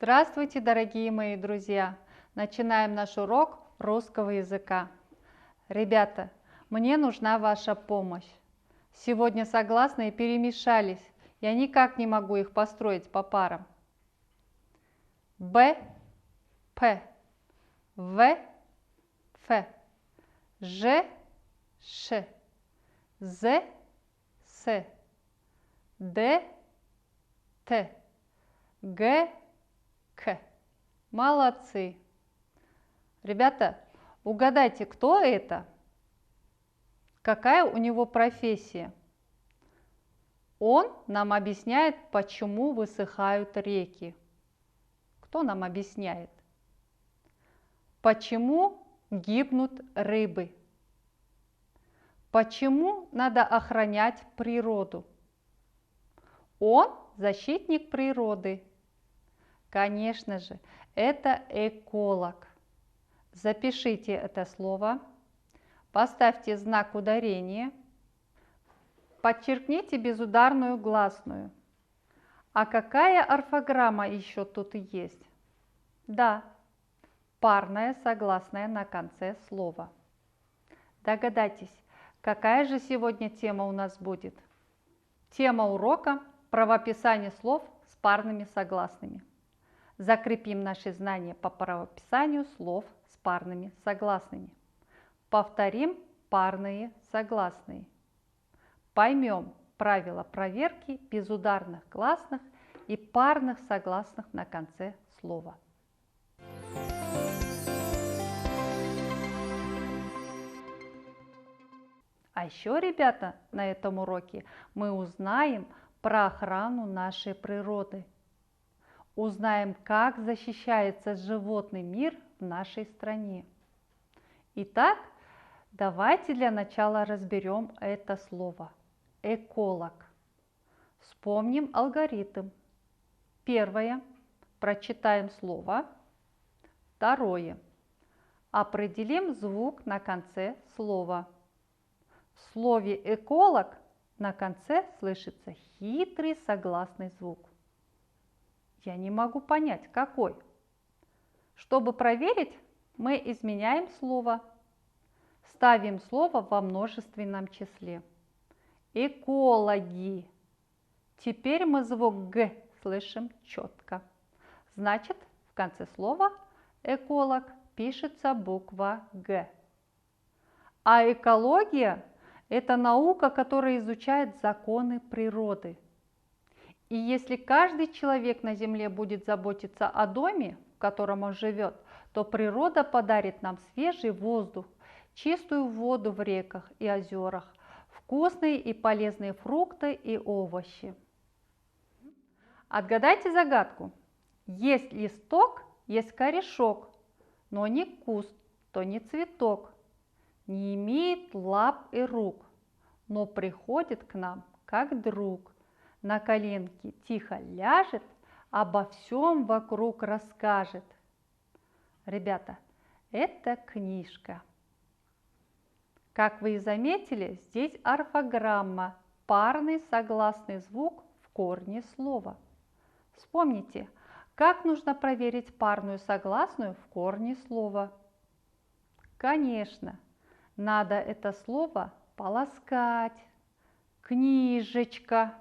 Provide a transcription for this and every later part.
Здравствуйте, дорогие мои друзья! Начинаем наш урок русского языка. Ребята, мне нужна ваша помощь. Сегодня согласные перемешались. Я никак не могу их построить по парам. Б, П, В, Ф, Ж, Ш, З, С, Д, Т, Г, К. Молодцы! Ребята, угадайте, кто это? Какая у него профессия? Он нам объясняет, почему высыхают реки. Кто нам объясняет? Почему гибнут рыбы? Почему надо охранять природу? Он защитник природы. Конечно же, это эколог. Запишите это слово, поставьте знак ударения, подчеркните безударную гласную. А какая орфограмма еще тут есть? Да, парная согласная на конце слова. Догадайтесь, какая же сегодня тема у нас будет? Тема урока – правописание слов с парными согласными. Закрепим наши знания по правописанию слов с парными согласными. Повторим парные согласные. Поймем правила проверки безударных гласных и парных согласных на конце слова. А еще, ребята, на этом уроке мы узнаем про охрану нашей природы. Узнаем, как защищается животный мир в нашей стране. Итак, давайте для начала разберем это слово. Эколог. Вспомним алгоритм. Первое. Прочитаем слово. Второе. Определим звук на конце слова. В слове эколог на конце слышится хитрый согласный звук. Я не могу понять, какой. Чтобы проверить, мы изменяем слово. Ставим слово во множественном числе. Экологи. Теперь мы звук Г слышим четко. Значит, в конце слова эколог пишется буква Г. А экология – это наука, которая изучает законы природы. И если каждый человек на Земле будет заботиться о доме, в котором он живет, то природа подарит нам свежий воздух, чистую воду в реках и озерах, вкусные и полезные фрукты и овощи. Отгадайте загадку. Есть листок, есть корешок, но не куст, то не цветок. Не имеет лап и рук, но приходит к нам как друг. На коленки тихо ляжет, обо всем вокруг расскажет. Ребята, это книжка. Как вы и заметили, здесь орфограмма, парный согласный звук в корне слова. Вспомните, как нужно проверить парную согласную в корне слова. Конечно, надо это слово полоскать. Книжечка.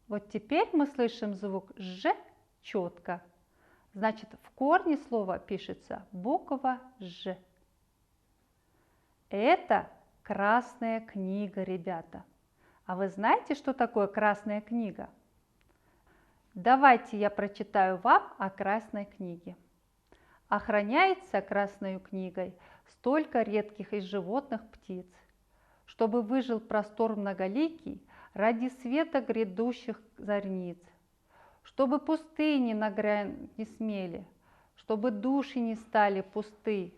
Вот теперь мы слышим звук «ж» четко. Значит, в корне слова пишется буква «ж». Это красная книга, ребята. А вы знаете, что такое красная книга? Давайте я прочитаю вам о красной книге. Охраняется красной книгой столько редких из животных птиц, чтобы выжил простор многоликий ради света грядущих зорниц, чтобы пустыни на грань не смели, чтобы души не стали пусты.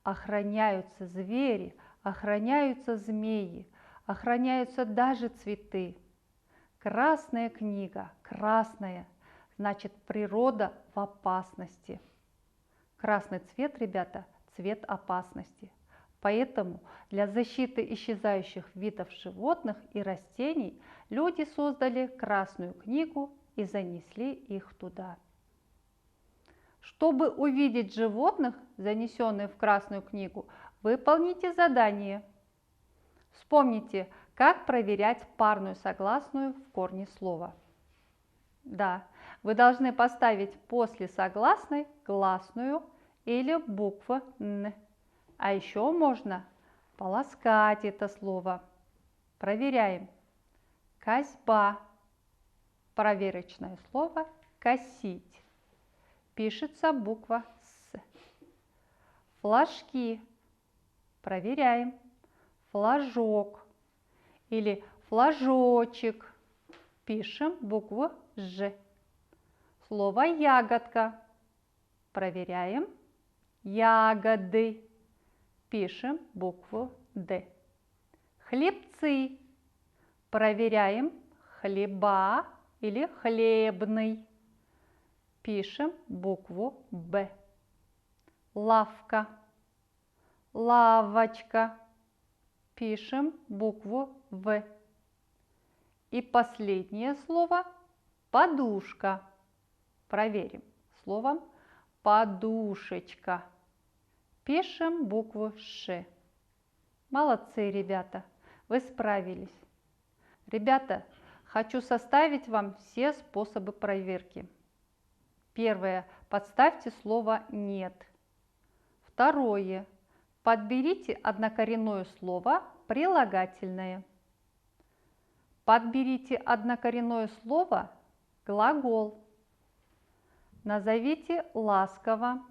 Охраняются звери, охраняются змеи, охраняются даже цветы. Красная книга, красная, значит природа в опасности. Красный цвет, ребята, цвет опасности. Поэтому для защиты исчезающих видов животных и растений люди создали Красную книгу и занесли их туда. Чтобы увидеть животных, занесенных в Красную книгу, выполните задание. Вспомните, как проверять парную согласную в корне слова. Да, вы должны поставить после согласной гласную или букву «н». А еще можно полоскать это слово. Проверяем. Косьба. Проверочное слово «косить». Пишется буква «С». Флажки. Проверяем. Флажок или флажочек. Пишем букву «Ж». Слово «ягодка». Проверяем. Ягоды. Пишем букву «Д». Хлебцы. Проверяем. Хлеба или хлебный. Пишем букву «Б». Лавка. Лавочка. Пишем букву «В». И последнее слово подушка. Проверим словом подушечка. Пишем букву «Ш». Молодцы, ребята, вы справились. Ребята, хочу составить вам все способы проверки. Первое. Подставьте слово «нет». Второе. Подберите однокоренное слово прилагательное. Подберите однокоренное слово глагол. Назовите ласково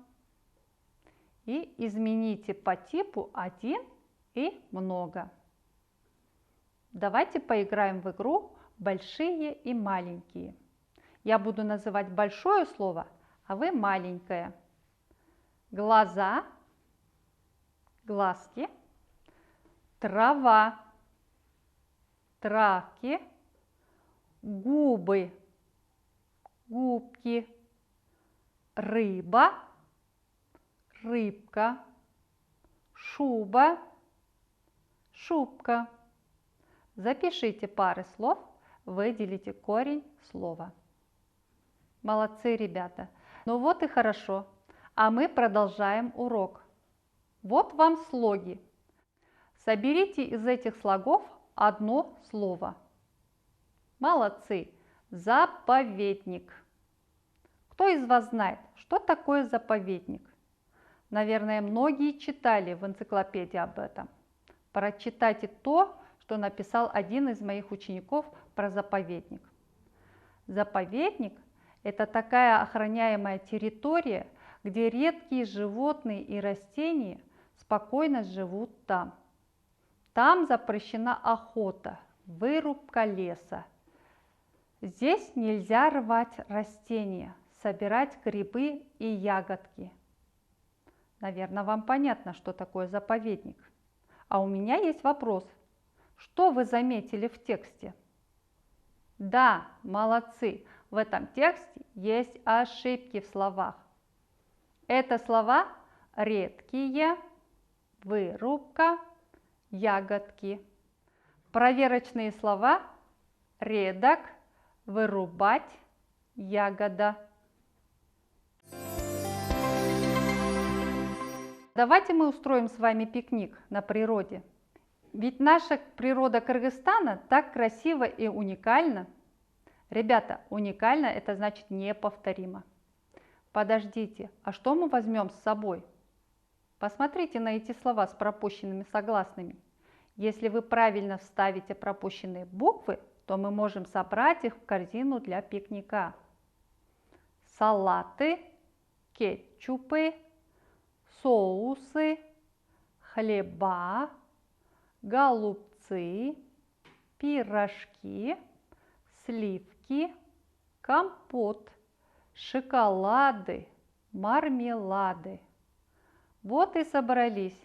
и измените по типу один и много. Давайте поиграем в игру «Большие и маленькие». Я буду называть большое слово, а вы маленькое. Глаза, глазки, трава, травки, губы, губки, рыба, рыбка, шуба, шубка. Запишите пары слов, выделите корень слова. Молодцы, ребята! Ну вот и хорошо. А мы продолжаем урок. Вот вам слоги. Соберите из этих слогов одно слово. Молодцы! Заповедник. Кто из вас знает, что такое заповедник? Наверное, многие читали в энциклопедии об этом. Прочитайте то, что написал один из моих учеников про заповедник. Заповедник – это такая охраняемая территория, где редкие животные и растения спокойно живут там. Там запрещена охота, вырубка леса. Здесь нельзя рвать растения, собирать грибы и ягодки. Наверное, вам понятно, что такое заповедник. А у меня есть вопрос. Что вы заметили в тексте? Да, молодцы, в этом тексте есть ошибки в словах. Это слова редкие, вырубка, ягодки. Проверочные слова редок, вырубать, ягода. Давайте мы устроим с вами пикник на природе. Ведь наша природа Кыргызстана так красива и уникальна. Ребята, уникально это значит неповторимо. Подождите, а что мы возьмем с собой? Посмотрите на эти слова с пропущенными согласными. Если вы правильно вставите пропущенные буквы, то мы можем собрать их в корзину для пикника. Салаты, кетчупы, соусы, хлеба, голубцы, пирожки, сливки, компот, шоколады, мармелады. Вот и собрались.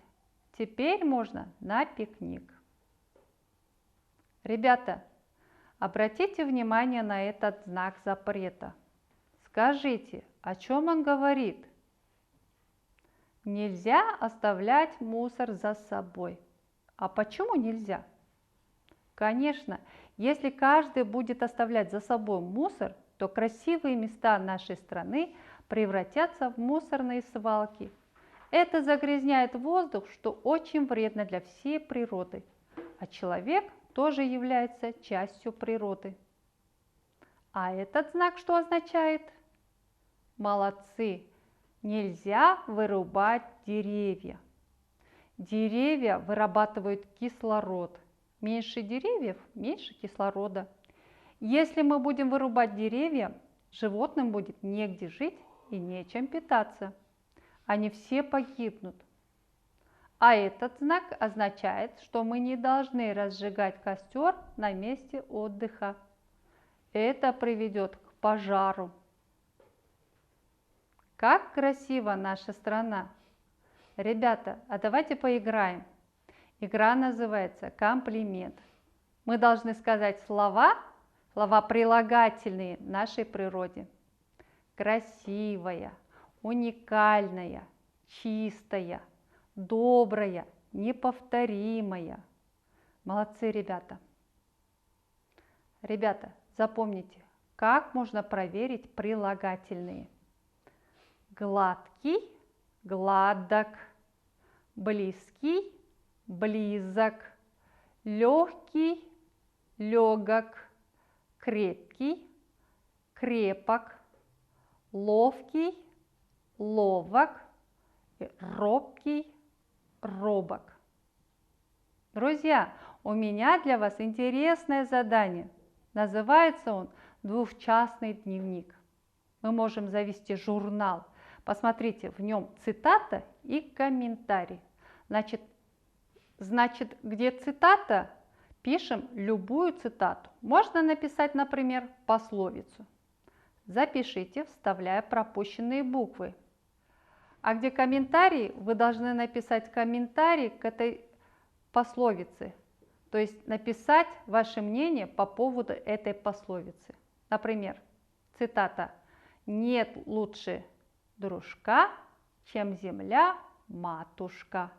Теперь можно на пикник. Ребята, обратите внимание на этот знак запрета. Скажите, о чем он говорит? Нельзя оставлять мусор за собой. А почему нельзя? Конечно, если каждый будет оставлять за собой мусор, то красивые места нашей страны превратятся в мусорные свалки. Это загрязняет воздух, что очень вредно для всей природы, а человек тоже является частью природы. А этот знак что означает? Молодцы! Нельзя вырубать деревья. Деревья вырабатывают кислород. Меньше деревьев, меньше кислорода. Если мы будем вырубать деревья, животным будет негде жить и нечем питаться. Они все погибнут. А этот знак означает, что мы не должны разжигать костер на месте отдыха. Это приведет к пожару. Как красива наша страна! Ребята, а давайте поиграем. Игра называется «Комплимент». Мы должны сказать слова прилагательные нашей природе. Красивая, уникальная, чистая, добрая, неповторимая. Молодцы, ребята! Ребята, запомните, как можно проверить прилагательные. Гладкий, гладок, близкий, близок, легкий, легок, крепкий, крепок, ловкий, ловок, робкий, робок. Друзья, у меня для вас интересное задание. Называется он «Двухчастный дневник». Мы можем завести журнал. Посмотрите, в нем цитата и комментарий. Значит, где цитата, пишем любую цитату. Можно написать, например, пословицу. Запишите, вставляя пропущенные буквы. А где комментарий, вы должны написать комментарий к этой пословице. То есть написать ваше мнение по поводу этой пословицы. Например, цитата: «Нет лучше дружка, чем земля-матушка».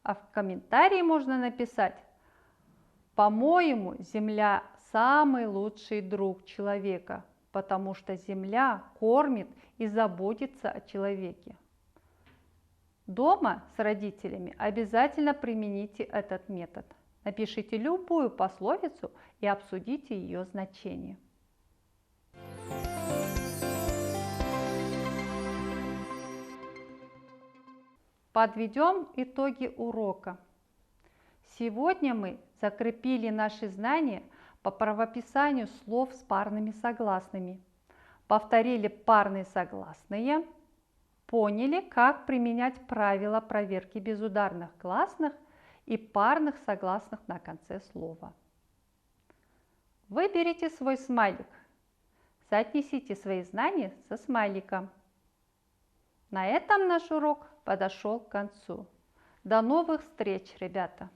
А в комментарии можно написать: «По-моему, земля самый лучший друг человека, потому что земля кормит и заботится о человеке». Дома с родителями обязательно примените этот метод. Напишите любую пословицу и обсудите ее значение. Подведем итоги урока. Сегодня мы закрепили наши знания по правописанию слов с парными согласными, повторили парные согласные, поняли, как применять правила проверки безударных гласных и парных согласных на конце слова. Выберите свой смайлик, соотнесите свои знания со смайликом. На этом наш урок подошел к концу. До новых встреч, ребята!